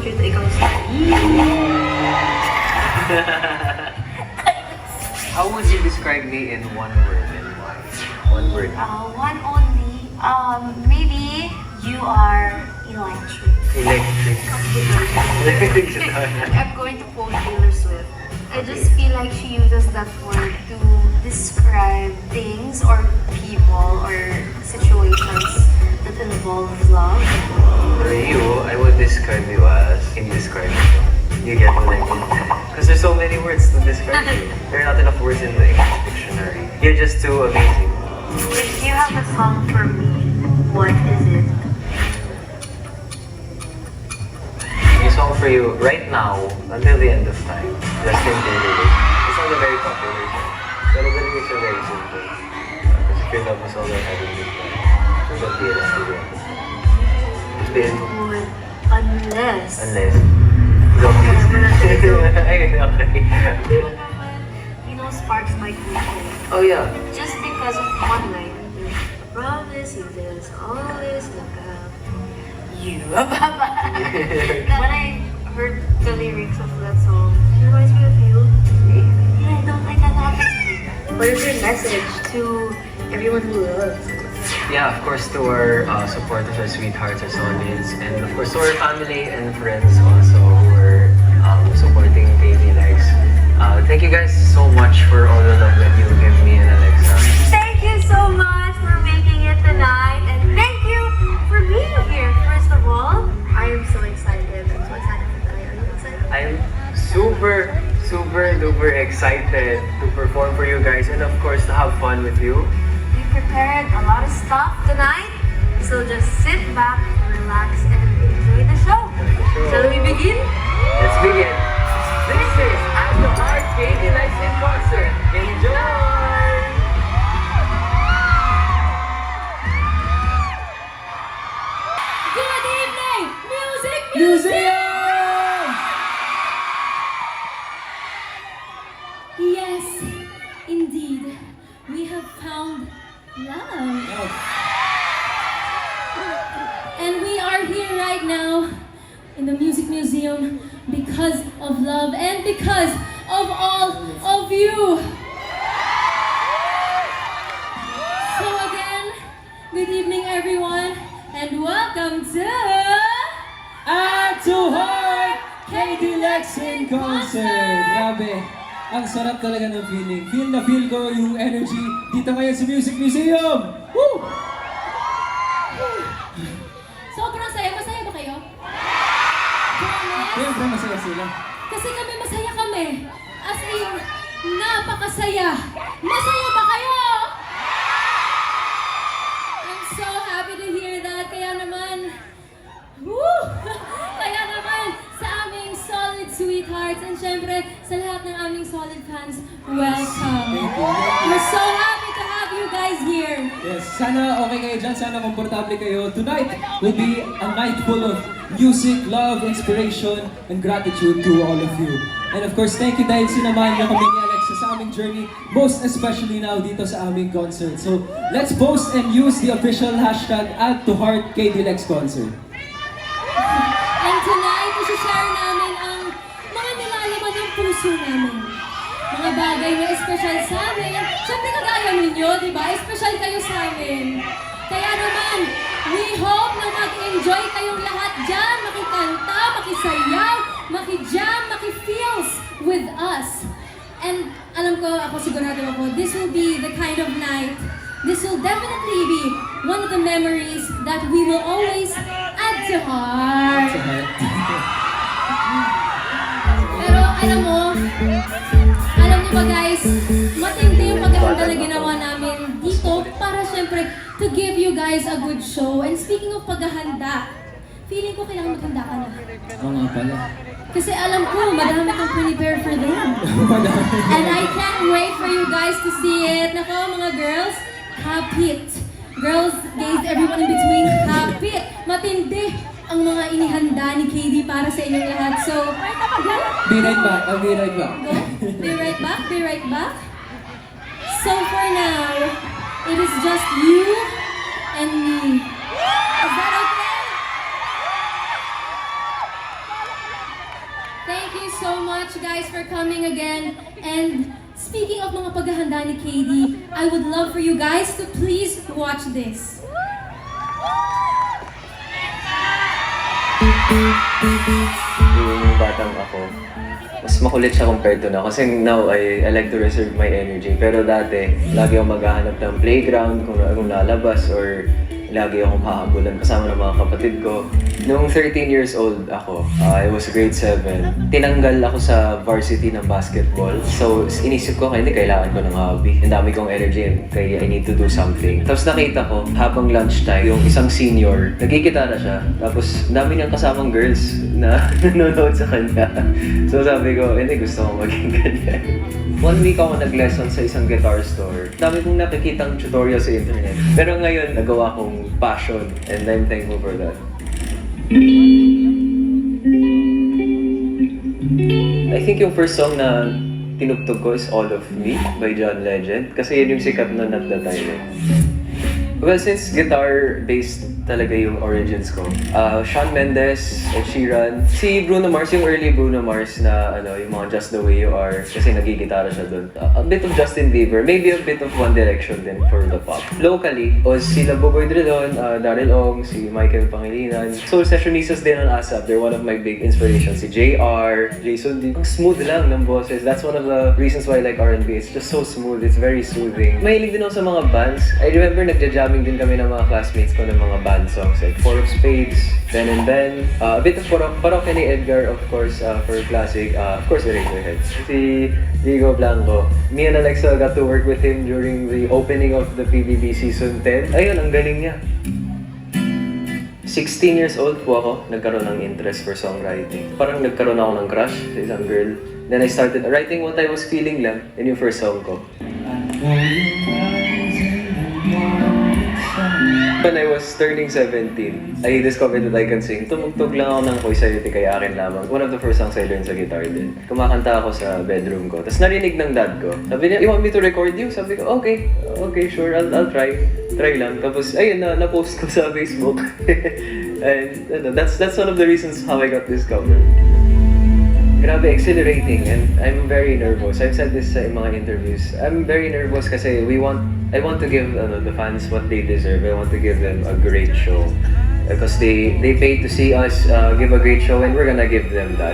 cute ikaw sa How would you describe me in one word and why? One word. One only. Maybe you are electric. Electric. Electric. I'm going to quote Taylor Swift. I just feel like she uses that word to describe things or people or situations that involve love. For you, I would describe you as indescribable. You get what I mean? Because there's so many words to describe you. There are not enough words in the English dictionary. You're just too amazing. If you have a song for me, what is it? A song for you right now, until the end of time. Justin Timberlake. It's not a very popular song. Pero the lyrics are very simple. Because if your love is all I have in this life, there's not be enough to do. It's been... Unless... Go, please. Ayun, okay. You know, sparks my goosebumps. Oh yeah. Just because of one line. I promise you there's always look out. You. When I heard the lyrics of that song, it reminds me of you. And I cannot explain. What is your message to everyone who loves? Yeah, of course to our supporters, our sweethearts, our solids, and of course to our family and friends also who are supporting KD Likes. Thank you guys so much for all the love that you give me and Alexa. Thank you so much for making it tonight, and thank you for being here. First of all, I am so excited. I'm so excited for tonight. Are you excited? I'm super duper excited to perform for you guys and of course to have fun with you. We prepared a lot of stuff tonight, so just sit back, relax, and enjoy the show. Shall we begin? Let's begin. This is At the Heart KD Likes in concert. Enjoy! Good evening, Music Museum! Yes, indeed, we have found love. And we are here right now in the Music Museum because of love and because of all of you. So again, good evening everyone, and welcome to At to Heart KD Likes in concert. Grabe. Ang sarap talaga ng feeling. Feel na feel ko yung energy dito ngayon sa Music Museum. Woo! sobrang saya. Masaya ba kayo? Promise? Siyempre masaya sila. Kasi masaya kami. As in, napakasaya. Masaya ba kayo? I'm so happy to hear that. Kaya naman, woo! Kaya naman, sa aming solid sweethearts and syempre, sa lahat ng aming solid fans, welcome. Thank you. We're so happy to have you guys here. Yes, sana okay kayo dyan. Sana komportable kayo. Tonight will be a night full of music, love, inspiration, and gratitude to all of you. And of course, thank you dahil sinamahan niyo kami ni Alexa sa aming journey, most especially now dito sa aming concert. So, let's post and use the official hashtag @toheartkdlexconcert. And tonight, isi-share namin ang mga nilalaman ng puso namin. Mga bagay na espesyal sa amin. Siyempre kagaya ninyo, di ba? Espesyal kayo sa amin. Kaya naman, we hope na mag-enjoy kayong lahat dyan. Makikanta, makisayaw, makijam, makifeels with us. And alam ko, ako sigurado ako, this will be the kind of night, this will definitely be one of the memories that we will always add to heart. Pero alam niyo ba guys, matindi yung paghahanda na ginawa namin dito para syempre to give you guys a good show. And speaking of paghahanda, feeling ko kailangan maghanda ka na. Oo nga pala. Kasi alam ko, madami kang prepare for them. And I can't wait for you guys to see it. Nako mga girls, kapit. Girls, gays, everyone in between, kapit. Matindi ang mga inihanda ni KD para sa inyong lahat. So, Be right back. I'll be right back. go. Be right back, be right back. So for now, it is just you and me. Is that okay? guys, for coming again. And speaking of mga paghahanda ni KD, I would love for you guys to please watch this. Yung batang ako, mas makulit siya compared to now. Kasi now, I like to reserve my energy. Pero dati, lagi akong maghahanap ng playground, kung lalabas, or lagi akong hahabulan kasama ng mga kapatid ko. Nung 13 years old ako, I was grade 7, tinanggal ako sa varsity ng basketball. So, inisip ko, hindi, kailangan ko ng hobby. Ang dami kong energy, kaya I need to do something. Tapos nakita ko, habang lunchtime, yung isang senior, nagkikitara siya. Tapos, dami niyang kasamang girls na nanonood sa kanya. So, sabi ko, hindi, gusto ko maging ganyan. 1 week ako nag-lesson sa isang guitar store. Dami kong nakikitang tutorial sa internet. Pero ngayon, nagawa kong passion and I'm thankful for that. I think yung first song na tinugtog ko is All of Me by John Legend. Kasi yun yung sikat na at the time eh. Well, since guitar-based talaga yung origins ko, Shawn Mendes, Ed Sheeran, si Bruno Mars, yung early Bruno Mars na yung mga Just the Way You Are, kasi nagigitara siya dun. A bit of Justin Bieber, maybe a bit of One Direction din for the pop. Locally, was sila Bugoy Drilon, Daryl Ong, si Michael Pangilinan. Soul Sessionistas din on ASAP, they're one of my big inspirations. Si JR, Jason D. Ang smooth lang ng boses. That's one of the reasons why I like R&B. It's just so smooth, it's very soothing. Mahilig din ako sa mga bands. I remember nagja-jamming din kami ng mga classmates ko ng mga band songs like Four of Spades, Ben and Ben, a bit of Parokya ni Edgar, of course, for classic, of course, Radiohead. Si Diego Blanco. Me and Alexa got to work with him during the opening of the PBB Season 10. Ayun, ang galing niya. 16 years old po ako, nagkaroon ng interest for songwriting. Parang nagkaroon ako ng crush sa isang girl. Then I started writing what I was feeling lang in yung first song ko. When I was turning 17, I discovered that I can sing. Tumugtog lang ako ng Koy Sayote Kay Akin Lamang. One of the first songs I learned sa guitar din. Kumakanta ako sa bedroom ko. Tapos narinig ng dad ko. Sabi niya, you want me to record you? Sabi ko, okay, sure, I'll try. Try lang. Tapos, ayun, na-post ko sa Facebook. And that's one of the reasons how I got discovered. Grabe, exhilarating, and I'm very nervous. I've said this in mga interviews. I'm very nervous kasi I want to give the fans what they deserve. I want to give them a great show. Because they paid to see us give a great show, and we're gonna give them that.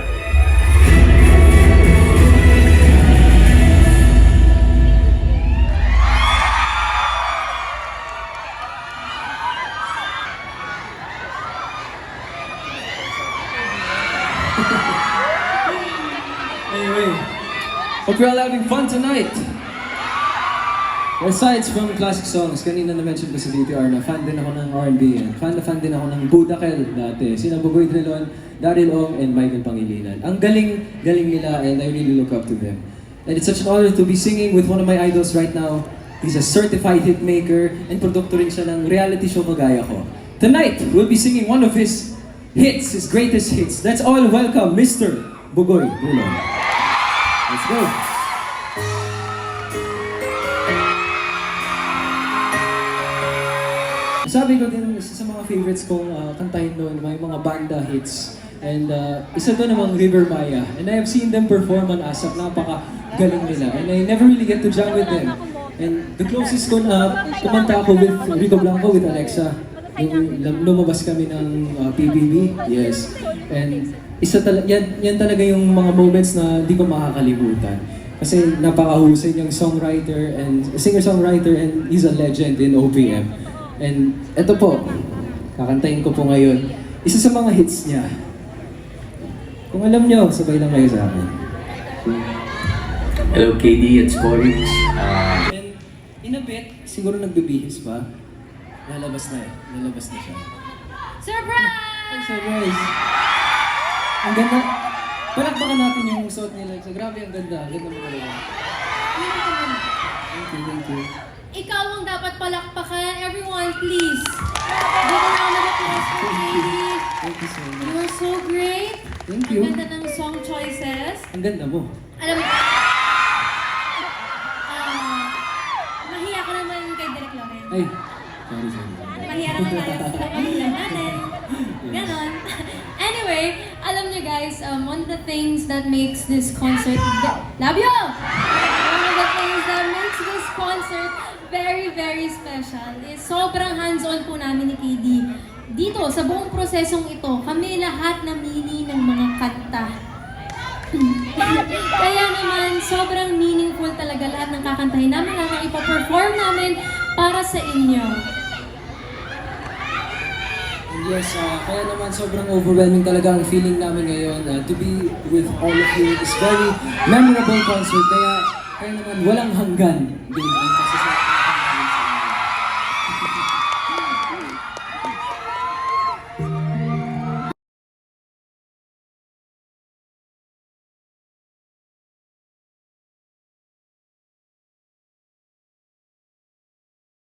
Anyway, hope you're all having fun tonight. Aside from classic songs, kanina na-mention ko sa DTR na fan din ako ng R&B. Fan din ako ng Budakel dati. Sina Bugoy Drilon, Daryl Ong, and Michael Pangilinan. Ang galing nila, and I really look up to them. And it's such an honor to be singing with one of my idols right now. He's a certified hit maker and produkto rin siya ng reality show kagaya ko. Tonight, we'll be singing one of his hits, his greatest hits. Let's all welcome Mr. Bugoy Drilon. Let's go! Sabi ko din, isa sa mga favorites kong kantahin doon, may mga banda hits. And isa doon namang River Maya. And I have seen them perform on ASAP, napaka-galing nila. And I never really get to jam with them. And the closest ko na kumanta ako with Rico Blanco, with Alexa. Yung lumabas kami ng PBB, yes. And yan talaga yung mga moments na di ko makakalimutan. Kasi napakahusay niyang songwriter and singer-songwriter, and he's a legend in OPM. And eto po, kakantahin ko po ngayon, isa sa mga hits niya. Kung alam niyo, sabay lang kayo sa akin. Hello KD, it's Cory. And in a bit, siguro nagbibihis pa. Lalabas na siya. Surprise! Ay, surprise! Ang ganda. Palakpakan natin yung suot nila. So, grabe, ang ganda. Ang ganda mo talaga. Thank you. Ikaw ang dapat palakpakan. Everyone, please. Give a round of applause for KD. Thank you so much. You are so great. Thank you. Ang ganda ng song choices. Ang ganda mo. Alam mo, mahiya ko naman kay Derek Loren. Ay, sorry. Mahiya naman tayo sa kapatid natin. Ganon. Anyway, alam niyo guys, guys, one of the things that makes this concert... Love you! One of the things that makes this concert very, very special is sobrang hands-on po namin ni KD. Dito, sa buong prosesong ito, kami lahat namili ng mga kanta. Kaya naman, sobrang meaningful talaga lahat ng kakantahin namin, lahat ng ipaperform namin para sa inyo. Yes, kaya naman sobrang overwhelming talaga ang feeling namin ngayon to be with all of you. It's very memorable concert, kaya naman walang hanggan din ang kasasama.